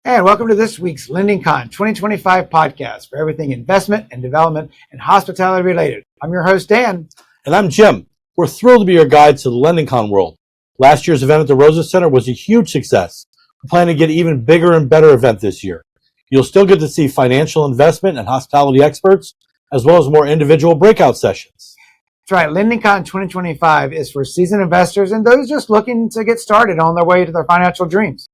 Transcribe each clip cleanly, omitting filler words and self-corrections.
And welcome to this week's LendingCon 2025 podcast for everything investment and development and hospitality related. I'm your host, Dan. And I'm Jim. We're thrilled to be your guide to the LendingCon world. Last year's event at the Rosa Center was a huge success. We plan to get an even bigger and better event this year. You'll still get to see financial investment and hospitality experts, as well as more individual breakout sessions. That's right. LendingCon 2025 is for seasoned investors and those just looking to get started on their way to their financial dreams.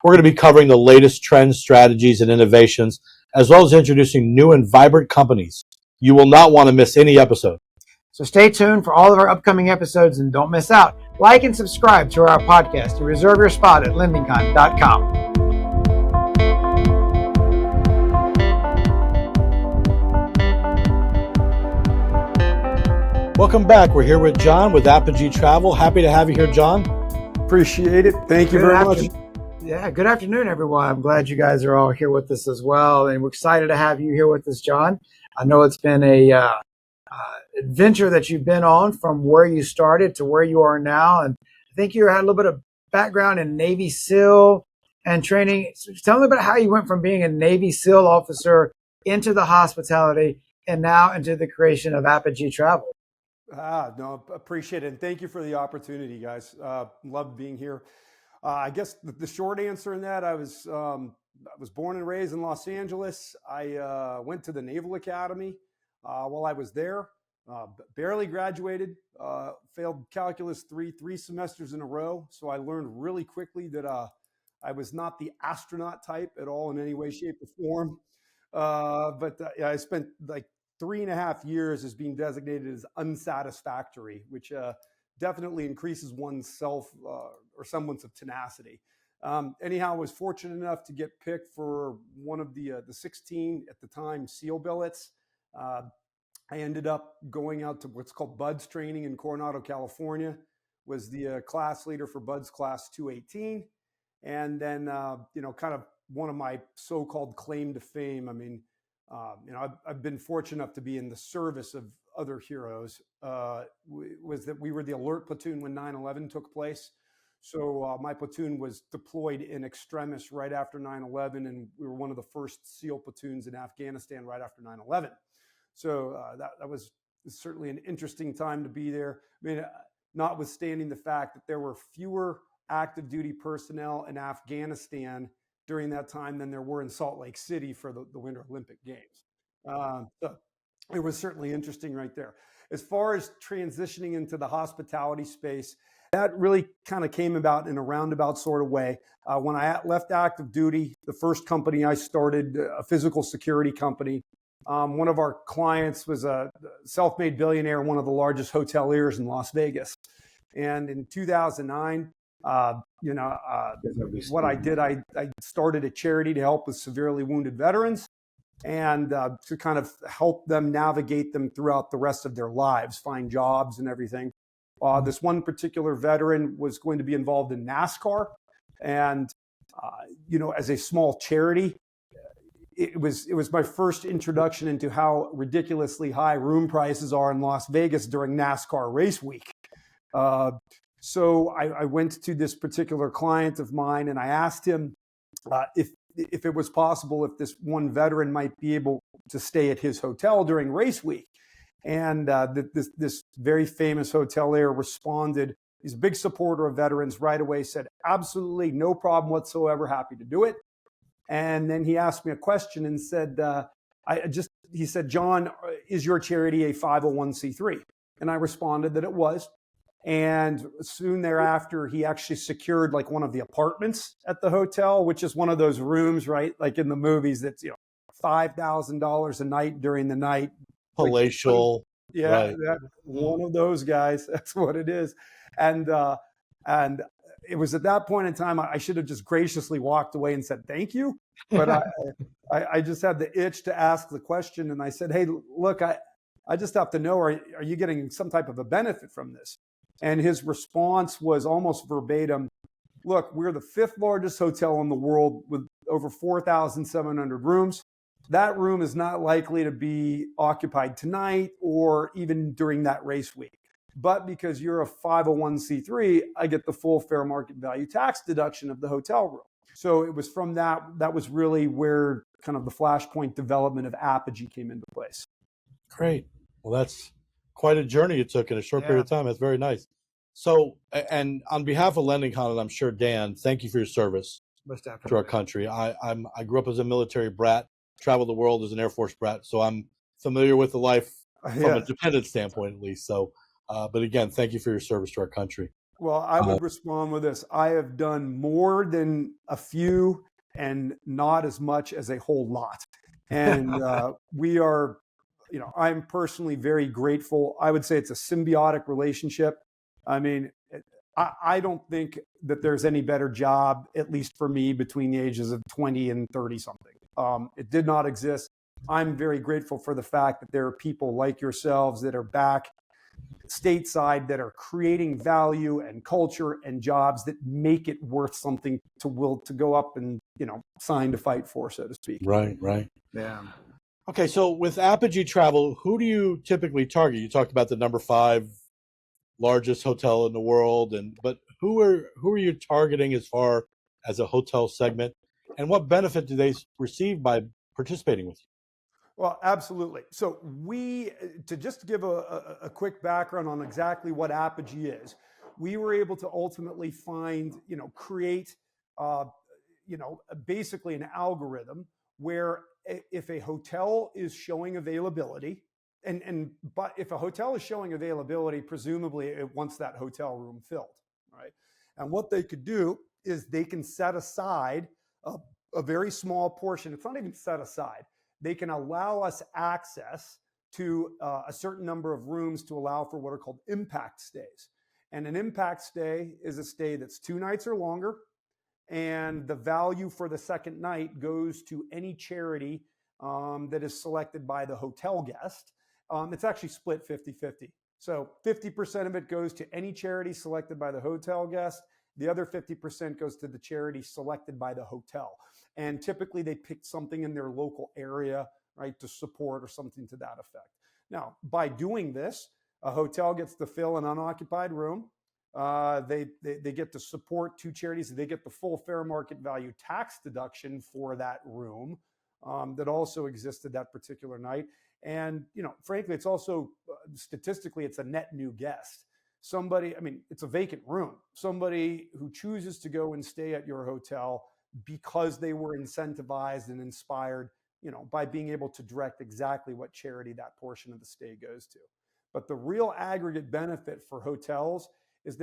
We're going to be covering the latest trends, strategies, and innovations, as well as introducing new and vibrant companies. You will not want to miss any episode. So stay tuned for all of our upcoming episodes and don't miss out. Like and subscribe to our podcast to reserve your spot at LendingCon.com. Welcome back. We're here with John with Apogee Travel. Happy to have you here, John. Appreciate it. Thank you very much. Yeah, good afternoon, everyone. I'm glad you guys are all here with us as well, and we're excited to have you here with us, John. I know it's been a adventure that you've been on from where you started to where you are now, and I think you had a little bit of background in Navy SEAL and training. So tell me about how you went from being a Navy SEAL officer into the hospitality and now into the creation of Apogee Travel. No, appreciate it. And thank you for the opportunity, guys. Love being here. I guess the short answer in that, I was born and raised in Los Angeles. I went to the Naval Academy while I was there. Barely graduated, failed calculus three semesters in a row. So I learned really quickly that I was not the astronaut type at all in any way, shape, or form. But I spent like 3.5 years as being designated as unsatisfactory, which definitely increases one's self or semblance of tenacity. Anyhow, I was fortunate enough to get picked for one of the 16 at the time SEAL billets. I ended up going out to what's called BUDS training in Coronado, California, was the class leader for BUDS class 218. And then, kind of one of my so-called claim to fame. I mean, I've been fortunate enough to be in the service of other heroes, was that we were the alert platoon when 9/11 took place. So my platoon was deployed in extremis right after 9/11, and we were one of the first SEAL platoons in Afghanistan right after 9/11. So that was certainly an interesting time to be there. I mean, notwithstanding the fact that there were fewer active duty personnel in Afghanistan during that time than there were in Salt Lake City for the Winter Olympic Games. So it was certainly interesting right there. As far as transitioning into the hospitality space, that really kind of came about in a roundabout sort of way. When I left active duty, the first company I started, a physical security company, one of our clients was a self-made billionaire, one of the largest hoteliers in Las Vegas. And in 2009, what I did, I started a charity to help with severely wounded veterans and to kind of help them navigate them throughout the rest of their lives, find jobs and everything. This one particular veteran was going to be involved in NASCAR. And, as a small charity, it was my first introduction into how ridiculously high room prices are in Las Vegas during NASCAR race week. So I went to this particular client of mine and I asked him if it was possible if this one veteran might be able to stay at his hotel during race week. And this very famous hotelier responded. He's a big supporter of veterans, right away said, absolutely, no problem whatsoever, happy to do it. And then he asked me a question and said, he said, John, is your charity a 501c3? And I responded that it was. And soon thereafter, he actually secured like one of the apartments at the hotel, which is one of those rooms, right? Like in the movies, that's, $5,000 a night during the night. Palatial. Yeah, right. One of those guys. That's what it is. And it was at that point in time, I should have just graciously walked away and said, thank you. But I just had the itch to ask the question. And I said, hey, look, I just have to know, are you getting some type of a benefit from this? And his response was almost verbatim, look, we're the 5th largest hotel in the world with over 4,700 rooms. That room is not likely to be occupied tonight or even during that race week. But because you're a 501c3, I get the full fair market value tax deduction of the hotel room. So it was from that was really where kind of the flashpoint development of Apogee came into place. Great. Well, that's quite a journey you took in a short period of time. That's very nice. So, and on behalf of LendingCon, and I'm sure Dan, thank you for your service to our country. I grew up as a military brat, traveled the world as an Air Force brat, so I'm familiar with the life from a dependent standpoint, at least. So, but again, thank you for your service to our country. Well, I would respond with this. I have done more than a few and not as much as a whole lot. And we are, I'm personally very grateful. I would say it's a symbiotic relationship. I mean, I don't think that there's any better job, at least for me, between the ages of 20 and 30 something. It did not exist. I'm very grateful for the fact that there are people like yourselves that are back stateside that are creating value and culture and jobs that make it worth something to go up and sign to fight for, so to speak. Right. Yeah. Okay, so with Apogee Travel, who do you typically target? You talked about the number 5 largest hotel in the world, but who are you targeting as far as a hotel segment, and what benefit do they receive by participating with you? Well, absolutely. So to just give a quick background on exactly what Apogee is, we were able to ultimately create, basically an algorithm where if a hotel is showing availability, but if a hotel is showing availability, presumably it wants that hotel room filled, right? And what they could do is they can set aside a very small portion. It's not even set aside. They can allow us access to a certain number of rooms to allow for what are called impact stays. And an impact stay is a stay that's 2 nights or longer. And the value for the second night goes to any charity that is selected by the hotel guest. It's actually split 50-50. So 50% of it goes to any charity selected by the hotel guest. The other 50% goes to the charity selected by the hotel. And typically they pick something in their local area, right, to support or something to that effect. Now, by doing this, a hotel gets to fill an unoccupied room. They get to support 2 charities. They get the full fair market value tax deduction for that room that also existed that particular night. And, frankly, it's also statistically, it's a net new guest. It's a vacant room. Somebody who chooses to go and stay at your hotel because they were incentivized and inspired, by being able to direct exactly what charity that portion of the stay goes to. But the real aggregate benefit for hotels is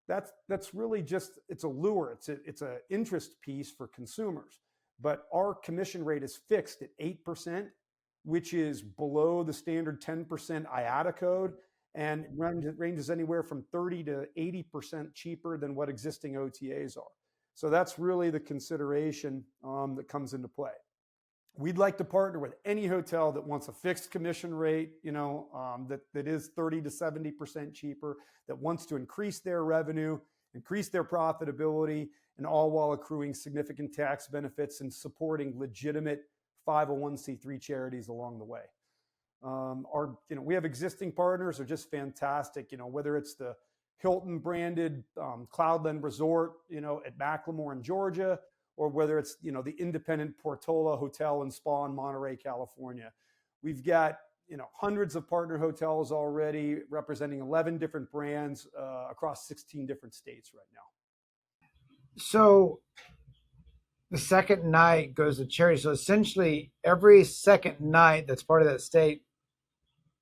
that's really just, it's a lure. It's an interest piece for consumers. But our commission rate is fixed at 8%, which is below the standard 10% IATA code, and ranges anywhere from 30 to 80% cheaper than what existing OTAs are. So that's really the consideration that comes into play. We'd like to partner with any hotel that wants a fixed commission rate, that is 30 to 70% cheaper, that wants to increase their revenue, increase their profitability, and all while accruing significant tax benefits and supporting legitimate 501c3 charities along the way. We have existing partners are just fantastic. Whether it's the Hilton branded Cloudland Resort, at Macklemore in Georgia, or whether it's the independent Portola Hotel and Spa in Monterey, California. We've got hundreds of partner hotels already, representing 11 different brands across 16 different states right now. So the second night goes to charity. So essentially, every second night that's part of that state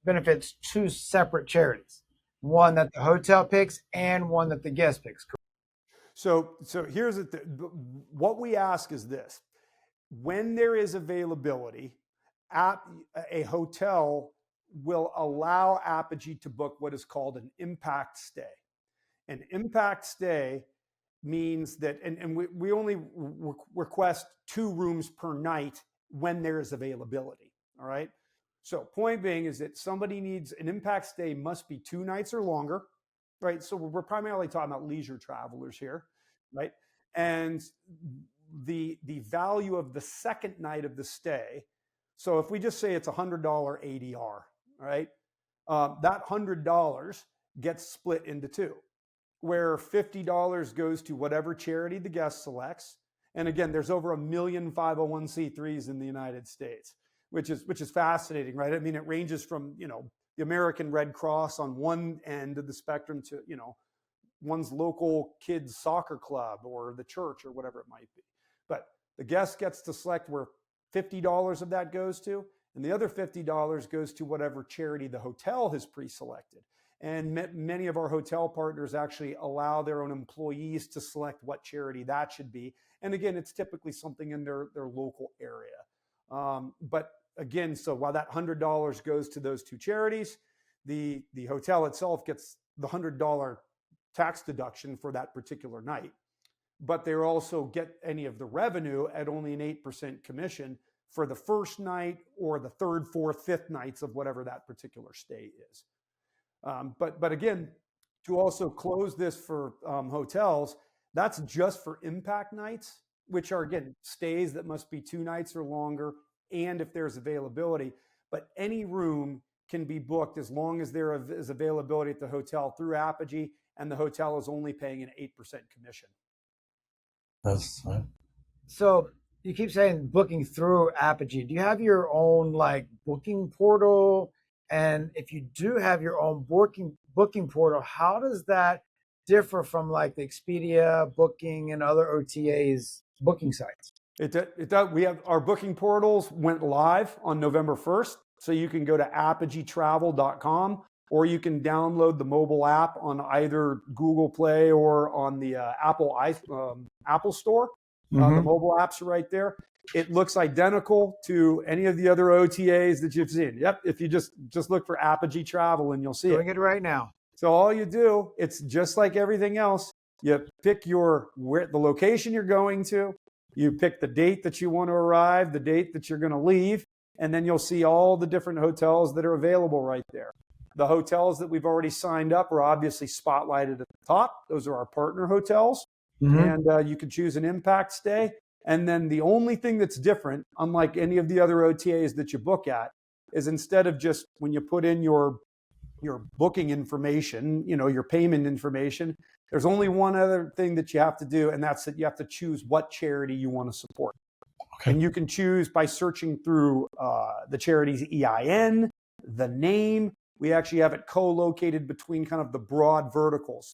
benefits 2 separate charities, one that the hotel picks and one that the guest picks. So here's what we ask is this: when there is availability, a hotel will allow Apogee to book what is called an impact stay. An impact stay means that, and we only request 2 rooms per night when there is availability. All right. So point being is that somebody needs an impact stay must be 2 nights or longer, right? So we're primarily talking about leisure travelers here, right? And the value of the second night of the stay. So if we just say it's $100 ADR, right? That $100 gets split into 2, where $50 goes to whatever charity the guest selects, And again, there's over 1 million 501c3s in the United States, which is fascinating, right? I mean, it ranges from, the American Red Cross on one end of the spectrum to, one's local kids soccer club or the church or whatever it might be. But the guest gets to select where $50 of that goes to, and the other $50 goes to whatever charity the hotel has pre-selected. And many of our hotel partners actually allow their own employees to select what charity that should be. And again, it's typically something in their local area. But again, so while that $100 goes to those two charities, the hotel itself gets the $100 tax deduction for that particular night. But they also get any of the revenue at only an 8% commission for the first night or the third, fourth, fifth nights of whatever that particular stay is. But again, to also close this for hotels, that's just for impact nights, which are, again, stays that must be 2 nights or longer, and if there's availability. But any room can be booked as long as there is availability at the hotel through Apogee, and the hotel is only paying an 8% commission. That's fine. So you keep saying booking through Apogee. Do you have your own booking portal? And if you do have your own booking portal, how does that differ from the Expedia, Booking, and other OTAs booking sites? It does. We have our booking portals went live on November 1st. So you can go to apogeetravel.com, or you can download the mobile app on either Google Play or on the Apple Store. The mobile apps are right there. It looks identical to any of the other OTAs that you've seen. Yep. If you just look for Apogee Travel and you'll see Doing it right now. So all you do, it's just like everything else. You pick the location you're going to. You pick the date that you want to arrive, the date that you're going to leave, and then you'll see all the different hotels that are available right there. The hotels that we've already signed up are obviously spotlighted at the top. Those are our partner hotels. And you can choose an impact stay. And then the only thing that's different, unlike any of the other OTAs that you book at, is instead of just when you put in your booking information, your payment information, there's only one other thing that you have to do, and that's that you have to choose what charity you want to support. Okay. And you can choose by searching through the charity's EIN, the name. We actually have it co-located between kind of the broad verticals,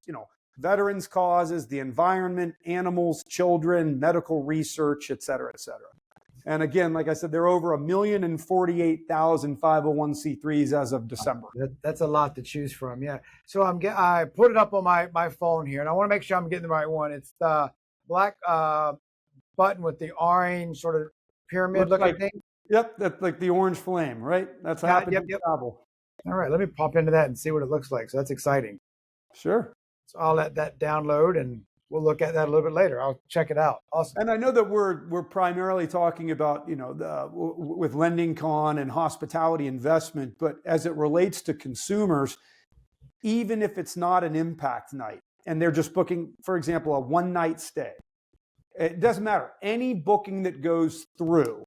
veterans causes, the environment, animals, children, medical research, et cetera, et cetera. And again, like I said, there are over 1,048,000 501c3s as of December. That's a lot to choose from. Yeah. So I put it up on my phone here, and I want to make sure I'm getting the right one. It's the black button with the orange sort of pyramid looking thing. Yep. That's like the orange flame, right? That's Apogee Travel. All right. Let me pop into that and see what it looks like. So that's exciting. Sure. So I'll let that download, and we'll look at that a little bit later. I'll check it out. Awesome. And I know that we're primarily talking about, with LendingCon and hospitality investment, but as it relates to consumers, even if it's not an impact night and they're just booking, for example, a 1-night stay, it doesn't matter. Any booking that goes through,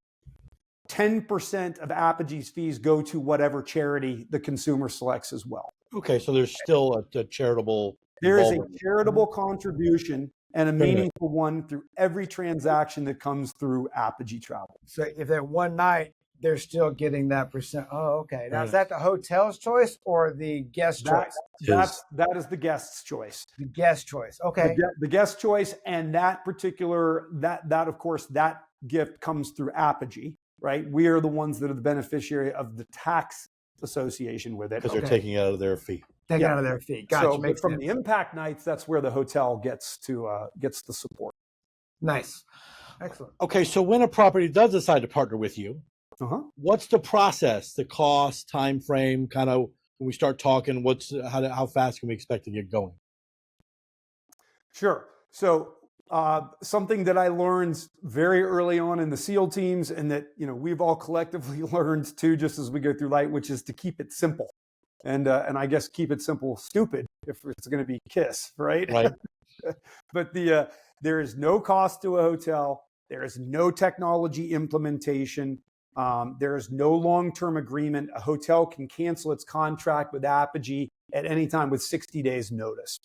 10% of Apogee's fees go to whatever charity the consumer selects as well. Okay, so there's still a charitable. There is a charitable contribution and a meaningful one through every transaction that comes through Apogee Travel. So if they're 1 night, they're still getting that percent. Oh, okay. Now, is that the hotel's choice or the guest choice? That is the guest's choice. The guest choice. Okay. The guest choice, and that particular, that of course, that gift comes through Apogee, right? We are the ones that are the beneficiary of the tax association with it. Because they're taking it out of their fee. Taking out of their fee. Gotcha. So from the impact nights, that's where the hotel gets the support. Nice. Excellent. Okay, so when a property does decide to partner with you, what's the process, the cost, time frame, kind of when we start talking, how fast can we expect to get going? Sure. So something that I learned very early on in the SEAL teams, and that we've all collectively learned too, just as we go through life, which is to keep it simple. And I guess keep it simple, stupid, if it's going to be KISS, right? Right. But there is no cost to a hotel. There is no technology implementation. There is no long-term agreement. A hotel can cancel its contract with Apogee at any time with 60 days notice.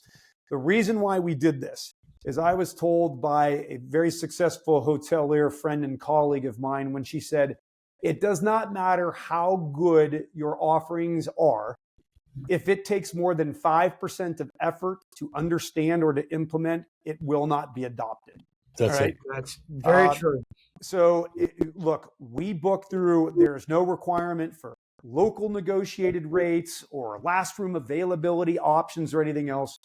The reason why we did this is I was told by a very successful hotelier friend and colleague of mine when she said, it does not matter how good your offerings are. If it takes more than 5% of effort to understand or to implement, it will not be adopted. That's All right? it. That's very true. So look, we book through, there's no requirement for local negotiated rates or last room availability options or anything else.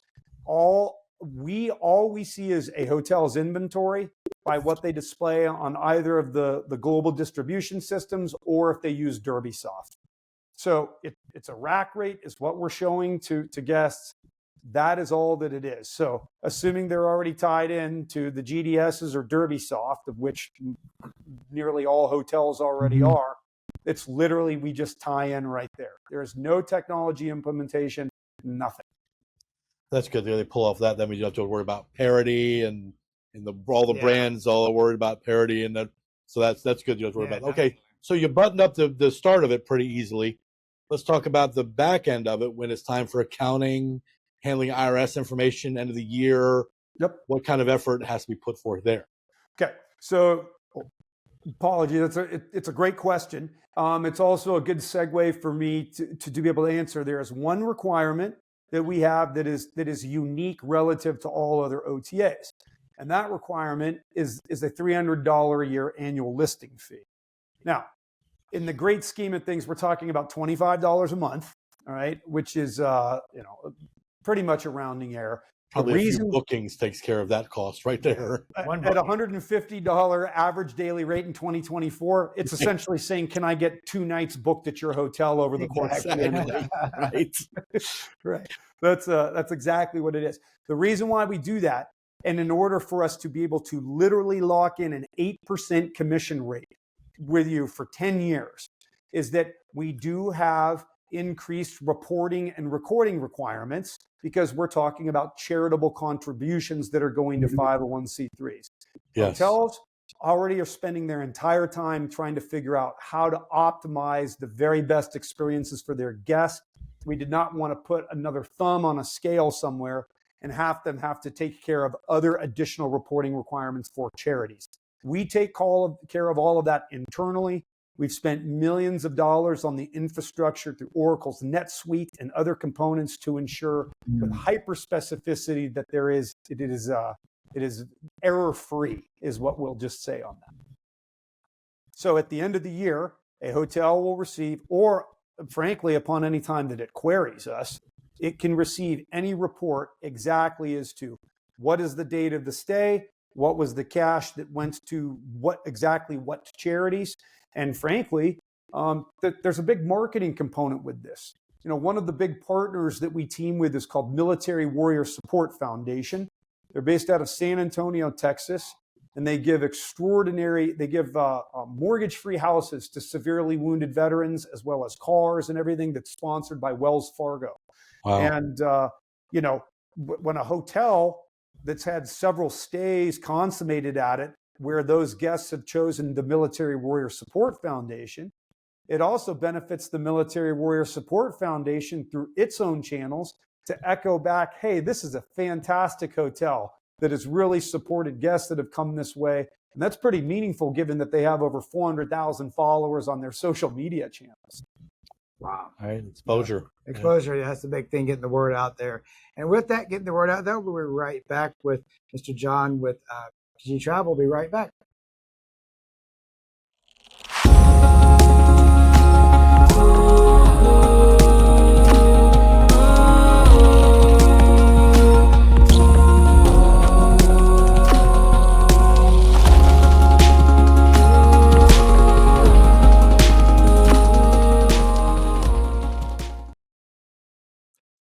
All we see is a hotel's inventory by what they display on either of the global distribution systems or if they use DerbySoft. So it's a rack rate is what we're showing to guests. That is all that it is. So assuming they're already tied in to the GDSs or DerbySoft, of which nearly all hotels already are, it's literally, we just tie in right there. There's no technology implementation, nothing. That's good. They pull off that. That means you don't have to worry about parity and all the brands all are worried about parity and that. So that's good. You don't have to worry about. Okay, so you buttoned up the start of it pretty easily. Let's talk about the back end of it when it's time for accounting, handling IRS information, end of the year. Yep. What kind of effort has to be put forth there? Okay. So apologies. It's a great question. It's also a good segue for me to be able to answer. There is one requirement that we have that is unique relative to all other OTAs. And that requirement is a $300 a year annual listing fee. Now, in the great scheme of things, we're talking about $25 a month, all right, which is pretty much a rounding error. Probably a few bookings takes care of that cost right there. At $150 average daily rate in 2024, it's essentially saying, can I get 2 nights booked at your hotel over the course of the year? Right. Right. That's exactly what it is. The reason why we do that, and in order for us to be able to literally lock in an 8% commission rate with you for 10 years, is that we do have increased reporting and recording requirements because we're talking about charitable contributions that are going to 501c3s. Yes. Hotels already are spending their entire time trying to figure out how to optimize the very best experiences for their guests. We did not want to put another thumb on a scale somewhere and have them have to take care of other additional reporting requirements for charities. We take care of all of that internally. We've spent millions of dollars on the infrastructure through Oracle's NetSuite and other components to ensure with hyper specificity that it is error-free, is what we'll just say on that. So at the end of the year, a hotel will receive, or frankly, upon any time that it queries us, it can receive any report exactly as to what is the date of the stay, what was the cash that went to what charities. And frankly, there's a big marketing component with this. One of the big partners that we team with is called Military Warrior Support Foundation. They're based out of San Antonio, Texas, and they give mortgage-free houses to severely wounded veterans, as well as cars and everything that's sponsored by Wells Fargo. Wow. And, when a hotel that's had several stays consummated at it, where those guests have chosen the Military Warrior Support Foundation, it also benefits the Military Warrior Support Foundation through its own channels to echo back, hey, this is a fantastic hotel that has really supported guests that have come this way. And that's pretty meaningful given that they have over 400,000 followers on their social media channels. Wow. All right, exposure. Exposure, that's the big thing, getting the word out there. And with that, getting the word out there, we'll be right back with Mr. John with Apogee Travel. We'll be right back.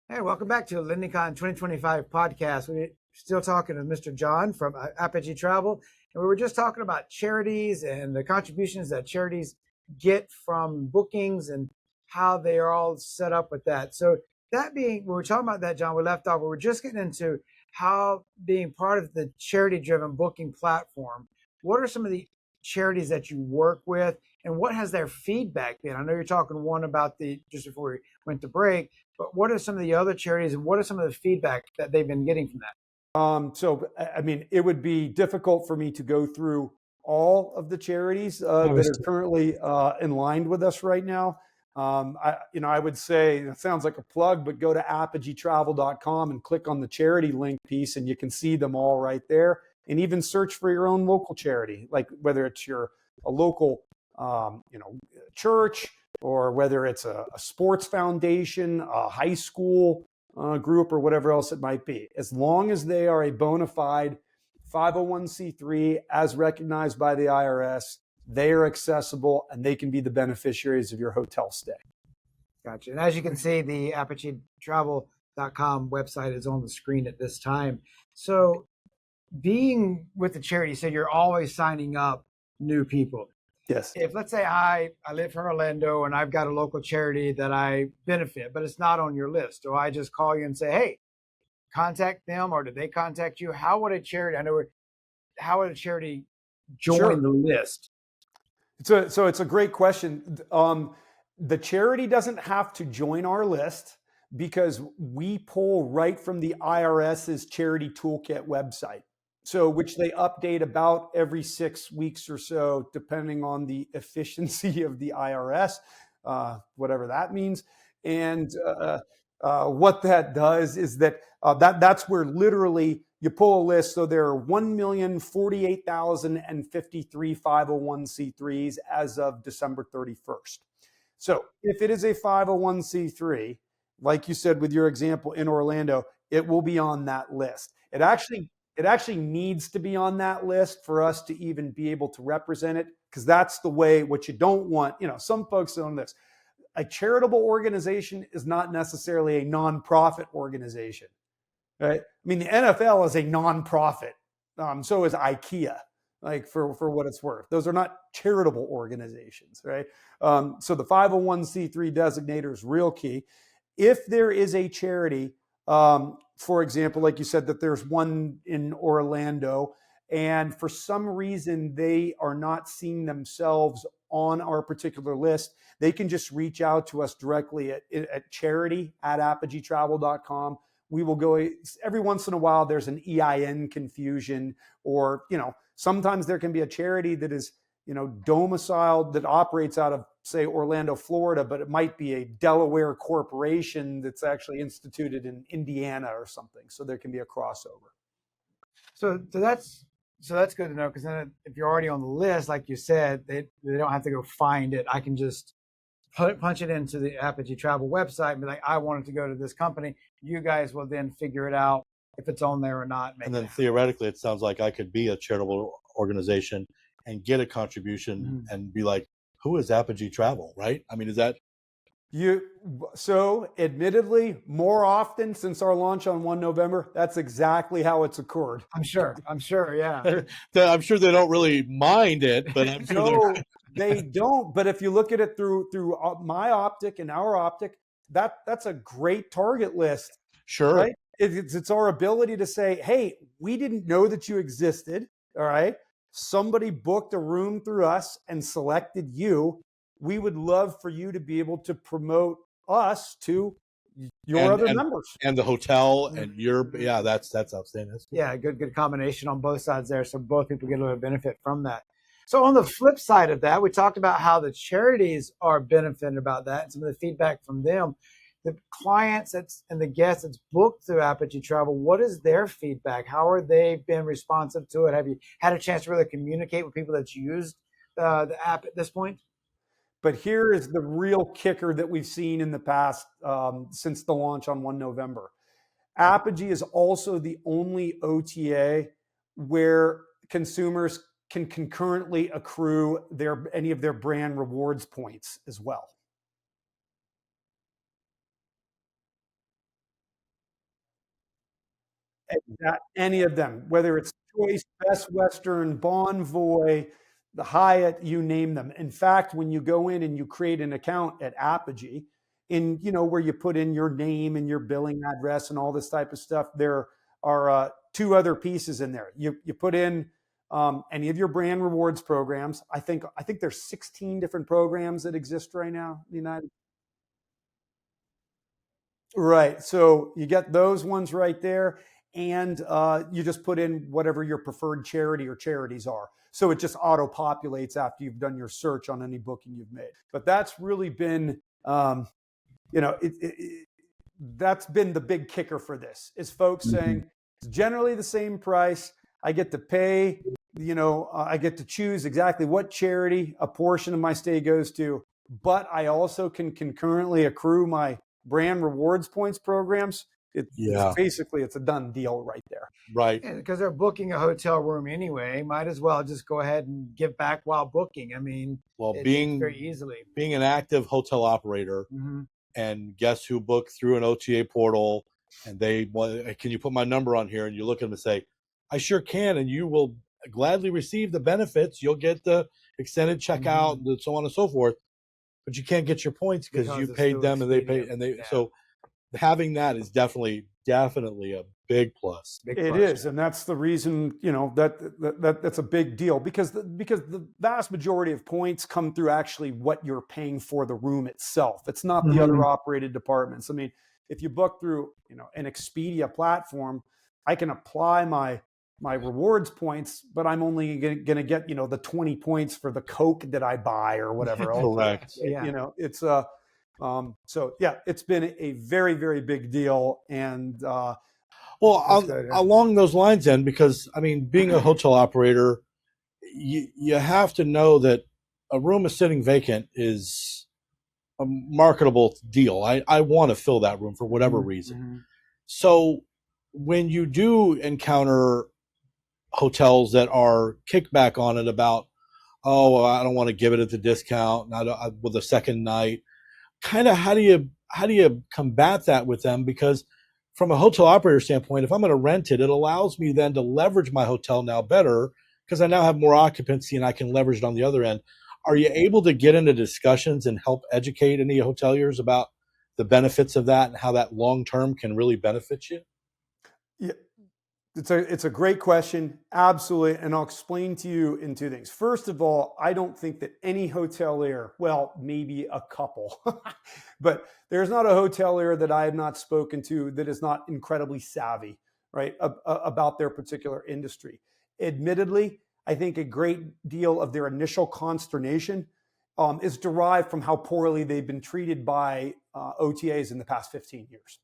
Hey, welcome back to the LendingCon 2025 podcast. We're still talking to Mr. John from Apogee Travel, and we were just talking about charities and the contributions that charities get from bookings and how they are all set up with that. So that being, we were talking about that, John, we left off, we were just getting into how being part of the charity-driven booking platform, what are some of the charities that you work with, and what has their feedback been? I know you're talking one about just before we went to break, but what are some of the other charities and what are some of the feedback that they've been getting from that? So, I mean, it would be difficult for me to go through all of the charities that are Obviously. currently in line with us right now. I would say it sounds like a plug, but go to apogeetravel.com and click on the charity link piece, and you can see them all right there. And even search for your own local charity, like whether it's a local, church, or whether it's a sports foundation, a high school group, or whatever else it might be. As long as they are a bona fide 501c3 as recognized by the IRS, they are accessible and they can be the beneficiaries of your hotel stay. Gotcha. And as you can see, the ApogeeTravel.com website is on the screen at this time. So being with the charity, you said you're always signing up new people. Yes. If let's say I live from Orlando and I've got a local charity that I benefit, but it's not on your list, do I just call you and say, hey, contact them, or do they contact you? How would a charity, how would a charity join Sure. the list? So it's a great question. The charity doesn't have to join our list because we pull right from the IRS's Charity Toolkit website. So, which they update about every 6 weeks or so, depending on the efficiency of the IRS, whatever that means. And what that does is that's where literally you pull a list. So there are 1,048,053 501c3s as of December 31st. So if it is a 501c3, like you said with your example in Orlando, it will be on that list. It actually needs to be on that list for us to even be able to represent it, because that's the way. What you don't want, some folks own this. A charitable organization is not necessarily a nonprofit organization, right? I mean, the NFL is a nonprofit. So is IKEA, like for what it's worth. Those are not charitable organizations, right? So the 501c3 designator is real key. If there is a charity, for example, like you said, that there's one in Orlando, and for some reason they are not seeing themselves on our particular list, they can just reach out to us directly at charity@apogeetravel.com. We will go every once in a while. There's an EIN confusion, or sometimes there can be a charity that is domiciled, that operates out of, say, Orlando, Florida, but it might be a Delaware corporation that's actually instituted in Indiana or something. So there can be a crossover. So that's good to know, because then if you're already on the list, like you said, they don't have to go find it. I can just punch it into the Apogee Travel website and be like, I wanted to go to this company. You guys will then figure it out if it's on there or not. And then theoretically, it sounds like I could be a charitable organization and get a contribution and be like, who is Apogee Travel, right? I mean, is that? So admittedly, more often since our launch on 1 November, that's exactly how it's occurred. I'm sure, yeah. I'm sure they don't really mind it, but I'm sure no, they don't. But if you look at it through my optic and our optic, that's a great target list. Sure. Right? It's our ability to say, hey, we didn't know that you existed. All right. Somebody booked a room through us and selected you. We would love for you to be able to promote us to your other members and the hotel and that's outstanding. That's cool. Yeah, good combination on both sides there, so both people get a little benefit from that. So on the flip side of that, we talked about how the charities are benefiting about that and some of the feedback from them. The clients and the guests that's booked through Apogee Travel, what is their feedback? How are they been responsive to it? Have you had a chance to really communicate with people that's used the app at this point? But here is the real kicker that we've seen in the past since the launch on 1 November. Apogee is also the only OTA where consumers can concurrently accrue any of their brand rewards points as well. Any of them, whether it's Choice, Best Western, Bonvoy, the Hyatt, you name them. In fact, when you go in and you create an account at Apogee, where you put in your name and your billing address and all this type of stuff, there are two other pieces in there. You put in any of your brand rewards programs. I think there's 16 different programs that exist right now in the United. Right. So you get those ones right there. and you just put in whatever your preferred charity or charities are. So it just auto populates after you've done your search on any booking you've made. But that's really been, that's been the big kicker for this, is folks saying it's generally the same price. I get to pay, I get to choose exactly what charity a portion of my stay goes to, but I also can concurrently accrue my brand rewards points programs. It's a done deal right there. Right. Because they're booking a hotel room anyway, might as well just go ahead and give back while booking. I mean, being very easily an active hotel operator, and guests who book through an OTA portal, and can you put my number on here? And you look at them and say, I sure can, and you will gladly receive the benefits. You'll get the extended checkout and so on and so forth, but you can't get your points because you paid them and they paid, so having that is definitely a big plus. It is, and that's the reason, that's a big deal, because the vast majority of points come through actually what you're paying for the room itself. It's not the other operated departments. I mean, if you book through, an Expedia platform, I can apply my rewards points, but I'm only going to get, the 20 points for the Coke that I buy or whatever else. Correct. It's it's been a very, very big deal. And along those lines then, because I mean, being a hotel operator, you have to know that a room is sitting vacant is a marketable deal. I want to fill that room for whatever reason. So when you do encounter hotels that are kickback on it about, I don't want to give it at the discount, with a second night, kind of how do you combat that with them? Because from a hotel operator standpoint, if I'm going to rent it, it allows me then to leverage my hotel now better, because I now have more occupancy and I can leverage it on the other end. Are you able to get into discussions and help educate any hoteliers about the benefits of that and how that long-term can really benefit you? Yeah, it's a great question. Absolutely. And I'll explain to you in two things. First of all, I don't think that any hotelier, well, maybe a couple, but there's not a hotelier that I have not spoken to that is not incredibly savvy, right, about their particular industry. Admittedly, I think a great deal of their initial consternation is derived from how poorly they've been treated by OTAs in the past 15 years.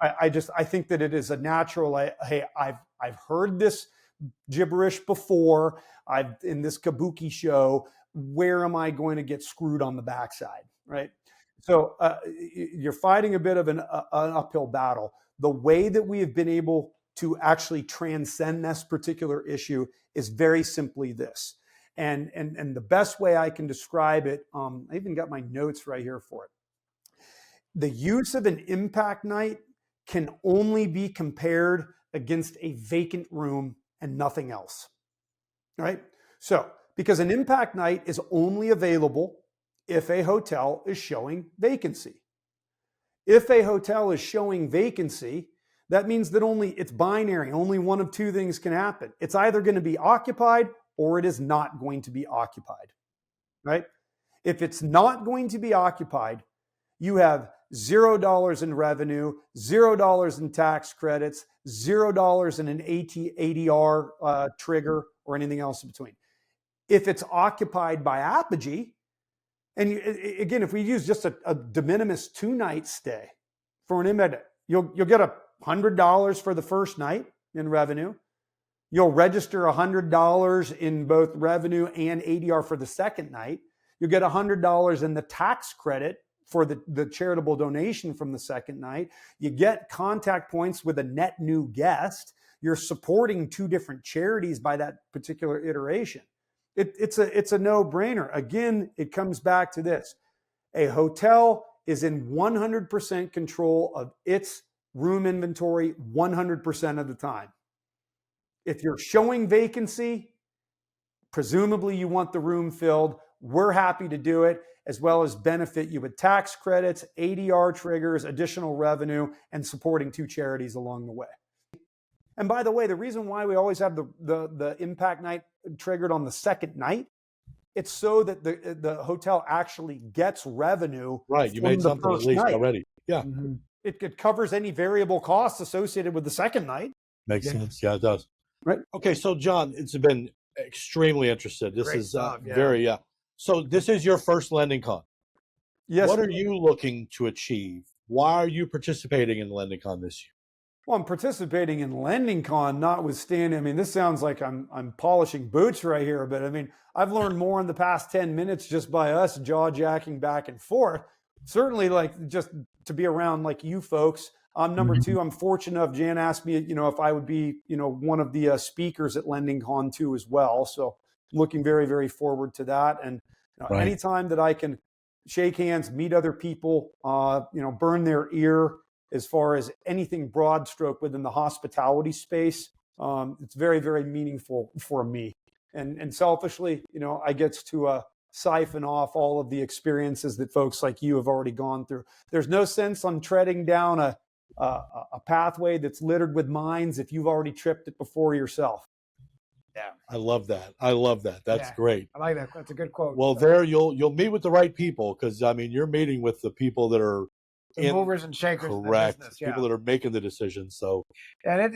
I think that it is a natural, hey, I've heard this gibberish before. I've in this kabuki show. Where am I going to get screwed on the backside, right? So you're fighting a bit of an uphill battle. The way that we have been able to actually transcend this particular issue is very simply this. And the best way I can describe it, I even got my notes right here for it. The use of an impact night can only be compared against a vacant room and nothing else, right? So, because an impact night is only available if a hotel is showing vacancy. If a hotel is showing vacancy, that means that it's binary. Only one of two things can happen. It's either going to be occupied or it is not going to be occupied, right? If it's not going to be occupied, you have $0 in revenue, $0 in tax credits, $0 in an ADR trigger or anything else in between. If it's occupied by Apogee, and again, if we use just a de minimis 2-night stay for an embed, you'll get $100 for the first night in revenue. You'll register $100 in both revenue and ADR for the second night. You'll get $100 in the tax credit for the charitable donation from the second night. You get contact points with a net new guest. You're supporting 2 different charities by that particular iteration. It's a no-brainer. Again, it comes back to this. A hotel is in 100% control of its room inventory 100% of the time. If you're showing vacancy, presumably you want the room filled. We're happy to do it, as well as benefit you with tax credits, ADR triggers, additional revenue, and supporting 2 charities along the way. And by the way, the reason why we always have the impact night triggered on the second night, it's so that the hotel actually gets revenue. Right, you made something at least already. Yeah. it covers any variable costs associated with the second night. Makes sense. Yeah, it does. Right. Okay, so John, it's been extremely interested. This Great is stuff, yeah. very So this is your first LendingCon. Yes. What are you looking to achieve? Why are you participating in LendingCon this year? Well, I'm participating in LendingCon, notwithstanding. I mean, this sounds like I'm polishing boots right here, but I mean, I've learned more in the past 10 minutes just by us jaw jacking back and forth. Certainly, like just to be around like you folks. Number two, I'm fortunate enough. Jan asked me, if I would be, one of the speakers at LendingCon too as well. So looking very, very forward to that. And Right. anytime that I can shake hands, meet other people, burn their ear as far as anything broad stroke within the hospitality space, it's very, very meaningful for me. And selfishly, I get to siphon off all of the experiences that folks like you have already gone through. There's no sense on treading down a pathway that's littered with mines if you've already tripped it before yourself. Yeah, I love that. That's great. I like that. That's a good quote. Well, there you'll meet with the right people, because I mean you're meeting with the people that are the movers and shakers. Correct. In the business, yeah. People that are making the decisions. So, and I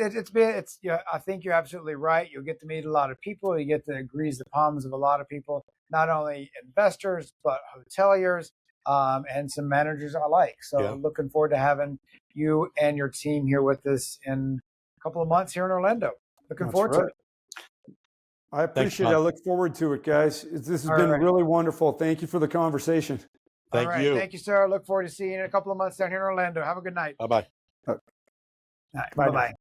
think you're absolutely right. You'll get to meet a lot of people. You get to grease the palms of a lot of people, not only investors but hoteliers and some managers alike. So, looking forward to having you and your team here with us in a couple of months here in Orlando. Looking forward to it. I appreciate it. I look forward to it, guys. This has been really wonderful. Thank you for the conversation. Thank you. Thank you, sir. I look forward to seeing you in a couple of months down here in Orlando. Have a good night. Bye-bye. Bye-bye.